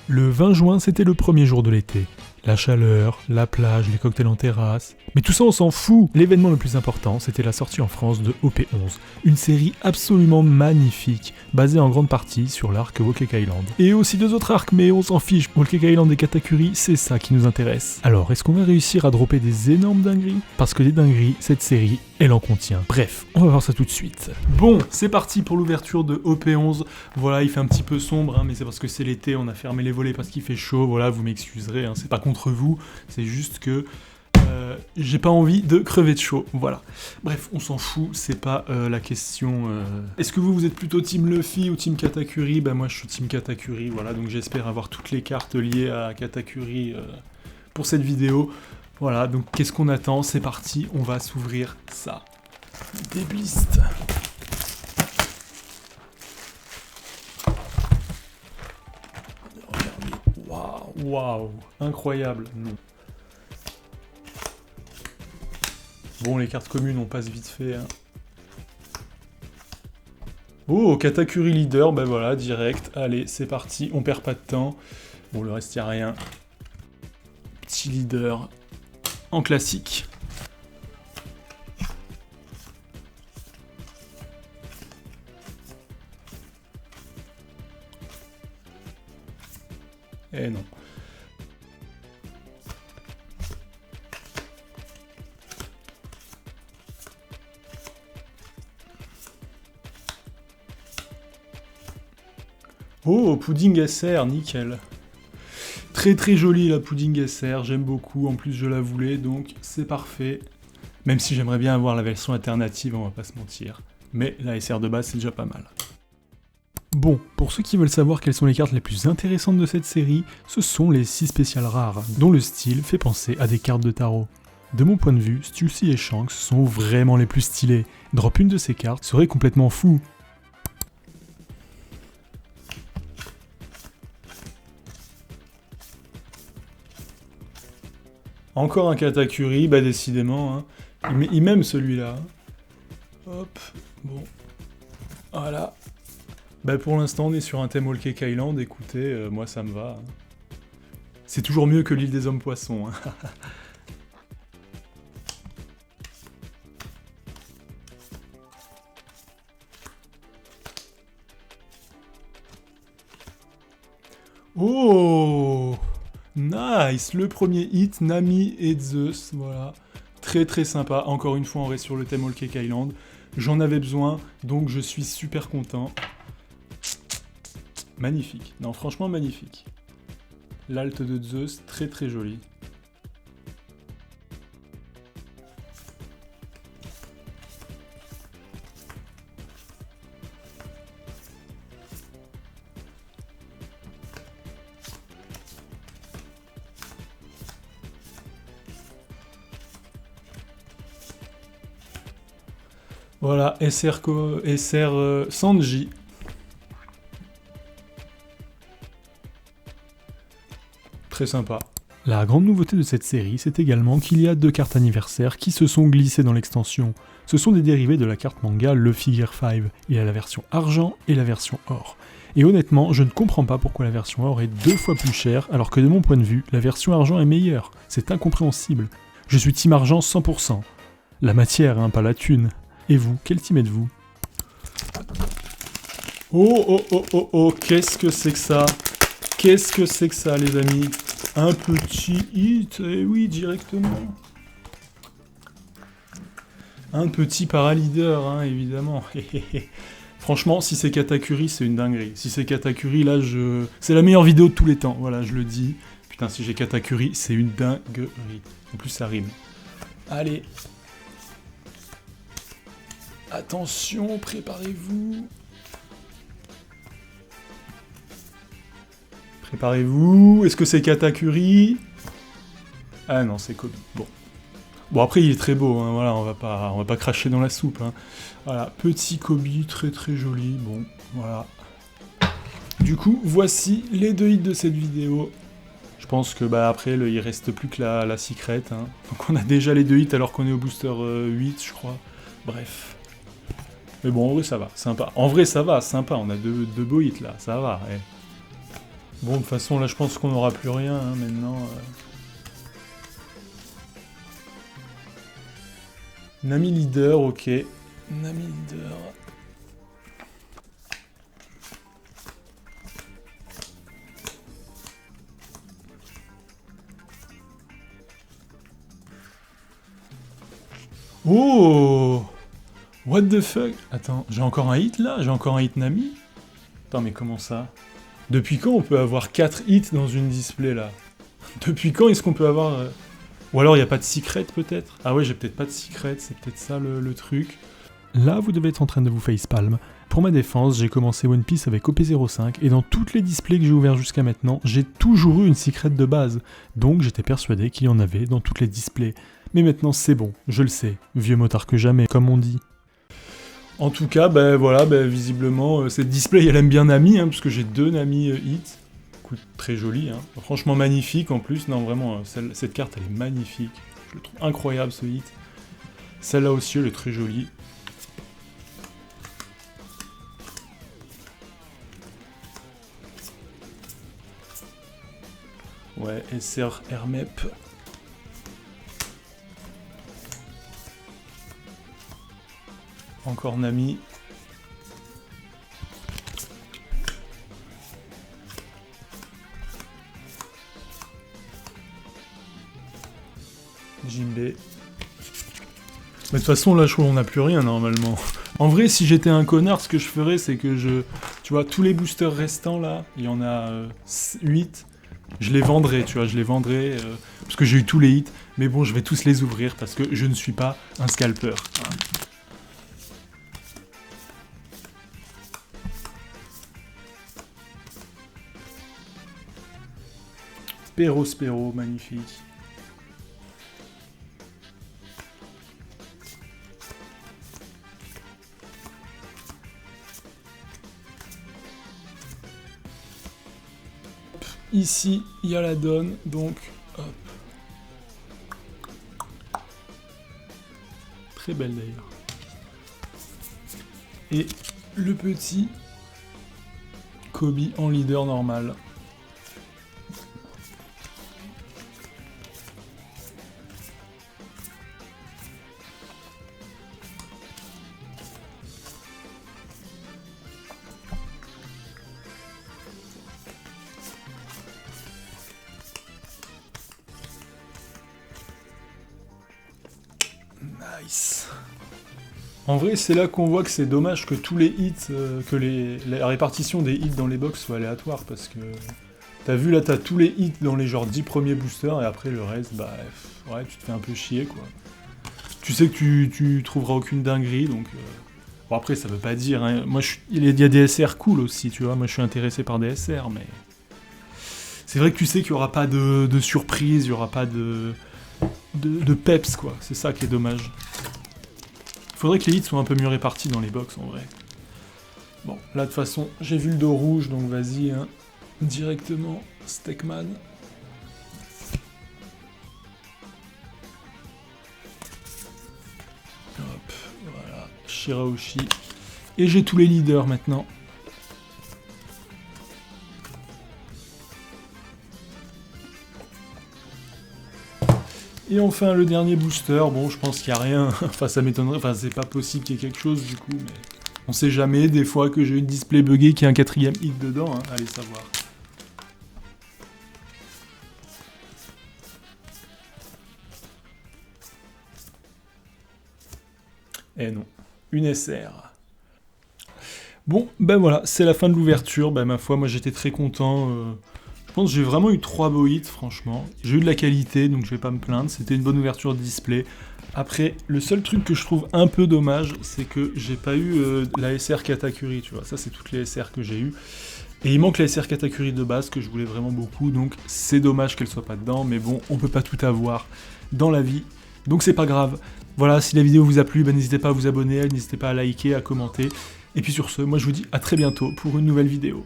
Le 20 juin, c'était le premier jour de l'été. La chaleur, la plage, les cocktails en terrasse. Mais tout ça, on s'en fout. L'événement le plus important, c'était la sortie en France de OP11, une série absolument magnifique, basée en grande partie sur l'arc Whole Cake Island. Et aussi deux autres arcs, mais on s'en fiche. Whole Cake Island et Katakuri, c'est ça qui nous intéresse. Alors, est-ce qu'on va réussir à dropper des énormes dingueries? Parce que des dingueries, cette série, elle en contient. Bref, on va voir ça tout de suite. Bon, c'est parti pour l'ouverture de OP11. Voilà, il fait un petit peu sombre, mais c'est parce que c'est l'été, on a fermé les volets parce qu'il fait chaud. Voilà, vous m'excuserez, c'est pas contre vous, c'est juste que j'ai pas envie de crever de chaud, voilà. Bref, on s'en fout, c'est pas la question... Est-ce que vous êtes plutôt Team Luffy ou Team Katakuri? Bah moi je suis Team Katakuri, voilà, donc j'espère avoir toutes les cartes liées à Katakuri pour cette vidéo. Voilà, donc qu'est-ce qu'on attend? C'est parti, on va s'ouvrir ça. Débiste. Regardez, waouh, incroyable, non. Bon, les cartes communes, on passe vite fait. Oh, Katakuri leader, ben voilà, direct. Allez, c'est parti, on perd pas de temps. Bon, le reste, y a rien. Petit leader en classique. Eh non. Oh, pudding SR, nickel. Très très jolie la pudding SR, j'aime beaucoup, en plus je la voulais, donc c'est parfait. Même si j'aimerais bien avoir la version alternative, on va pas se mentir. Mais la SR de base, c'est déjà pas mal. Bon, pour ceux qui veulent savoir quelles sont les cartes les plus intéressantes de cette série, ce sont les 6 spéciales rares, dont le style fait penser à des cartes de tarot. De mon point de vue, Stussy et Shanks sont vraiment les plus stylés. Drop une de ces cartes serait complètement fou. Encore un Katakuri, bah décidément, il m'aime celui-là. Hop, bon, voilà. Bah pour l'instant on est sur un thème Whole Cake Island, écoutez, moi ça me va. C'est toujours mieux que l'île des hommes poissons. Oh, nice, le premier hit, Nami et Zeus, voilà. Très très sympa, encore une fois on reste sur le thème Whole Cake Island. J'en avais besoin, donc je suis super content. Magnifique, non franchement magnifique. L'alt de Zeus, très très joli. Voilà, SR Sanji. Très sympa. La grande nouveauté de cette série, c'est également qu'il y a 2 cartes anniversaires qui se sont glissées dans l'extension. Ce sont des dérivés de la carte manga Luffy Gear 5. Il y a la version argent et la version or. Et honnêtement, je ne comprends pas pourquoi la version or est 2 fois plus chère, alors que de mon point de vue, la version argent est meilleure. C'est incompréhensible. Je suis team argent 100%. La matière, pas la thune. Et vous, quel team êtes-vous? Oh oh oh oh oh, qu'est-ce que c'est que ça? Qu'est-ce que c'est que ça, les amis? Un petit hit, et oui, directement. Un petit paraleader, évidemment. Franchement, si c'est Katakuri, c'est une dinguerie. Si c'est Katakuri, là, c'est la meilleure vidéo de tous les temps. Voilà, je le dis. Putain, si j'ai Katakuri, c'est une dinguerie. En plus, ça rime. Allez. Attention, préparez-vous. Préparez-vous. Est-ce que c'est Katakuri? Ah non, c'est Kobe. Bon. Bon, après, il est très beau, voilà, on va pas cracher dans la soupe. Voilà, petit Kobe, très très joli. Bon, voilà. Du coup, voici les 2 hits de cette vidéo. Je pense que après, il reste plus que la secret. Donc on a déjà les 2 hits alors qu'on est au booster 8, je crois. Bref. Mais bon, en vrai, ça va, sympa. En vrai, ça va, sympa, on a deux beaux hits, là, ça va, Bon, de toute façon, là, je pense qu'on n'aura plus rien, hein, maintenant. Nami leader, ok. Nami leader. Oh! What the fuck? Attends, j'ai encore un hit là? J'ai encore un hit Nami? Attends, mais comment ça? Depuis quand on peut avoir 4 hits dans une display là? Depuis quand est-ce qu'on peut avoir... Ou alors il n'y a pas de secret peut-être? Ah ouais, j'ai peut-être pas de secret, c'est peut-être ça le truc. Là, vous devez être en train de vous facepalm. Pour ma défense, j'ai commencé One Piece avec OP05, et dans toutes les displays que j'ai ouverts jusqu'à maintenant, j'ai toujours eu une secret de base. Donc j'étais persuadé qu'il y en avait dans toutes les displays. Mais maintenant c'est bon, je le sais, vieux motard que jamais, comme on dit. En tout cas, ben voilà, visiblement, cette display elle aime bien Nami, hein, parce que j'ai 2 Nami hits. Écoute, très joli, hein. Franchement magnifique en plus, non vraiment, cette carte elle est magnifique. Je le trouve incroyable ce hit. Celle-là aussi elle est très jolie. Ouais, SR Hermep. Encore Nami. Jinbei. Mais de toute façon, là, je crois qu'on n'a plus rien, normalement. En vrai, si j'étais un connard, ce que je ferais, c'est que tu vois, tous les boosters restants, là, il y en a 8, je les vendrais, tu vois, parce que j'ai eu tous les hits, mais bon, je vais tous les ouvrir, parce que je ne suis pas un scalper. Hein. Spero, magnifique. Ici, il y a la donne, donc hop. Très belle d'ailleurs. Et le petit Kobe en leader normal. Nice. En vrai, c'est là qu'on voit que c'est dommage que tous les hits, la répartition des hits dans les box soit aléatoire, parce que t'as vu là, t'as tous les hits dans les genre 10 premiers boosters, et après le reste, ouais, tu te fais un peu chier, quoi. Tu sais que tu trouveras aucune dinguerie, donc... Bon, après, ça veut pas dire, hein. Moi, il y a des SR cool aussi, tu vois, moi je suis intéressé par des SR, mais... C'est vrai que tu sais qu'il y aura pas de surprise, il y aura pas de peps, quoi, c'est ça qui est dommage. Faudrait que les hits soient un peu mieux répartis dans les box, en vrai. Bon, là, de toute façon, j'ai vu le dos rouge, donc vas-y, hein, directement, Steakman. Hop, voilà, Shirahoshi. Et j'ai tous les leaders, maintenant. Et enfin, le dernier booster, bon, je pense qu'il n'y a rien, enfin, ça m'étonnerait, enfin, c'est pas possible qu'il y ait quelque chose, du coup, mais... On sait jamais, des fois, que j'ai une display buggée qui a un 4ème hit dedans, hein, allez savoir. Eh non, une SR. Bon, ben voilà, c'est la fin de l'ouverture, ben ma foi, moi j'étais très content, je pense que j'ai vraiment eu 3 beaux hits, franchement. J'ai eu de la qualité, donc je vais pas me plaindre, c'était une bonne ouverture de display. Après, le seul truc que je trouve un peu dommage, c'est que j'ai pas eu la SR Katakuri, tu vois, ça c'est toutes les SR que j'ai eu. Et il manque la SR Katakuri de base, que je voulais vraiment beaucoup, donc c'est dommage qu'elle soit pas dedans, mais bon, on peut pas tout avoir dans la vie, donc c'est pas grave. Voilà, si la vidéo vous a plu, ben n'hésitez pas à vous abonner, n'hésitez pas à liker, à commenter. Et puis sur ce, moi je vous dis à très bientôt pour une nouvelle vidéo.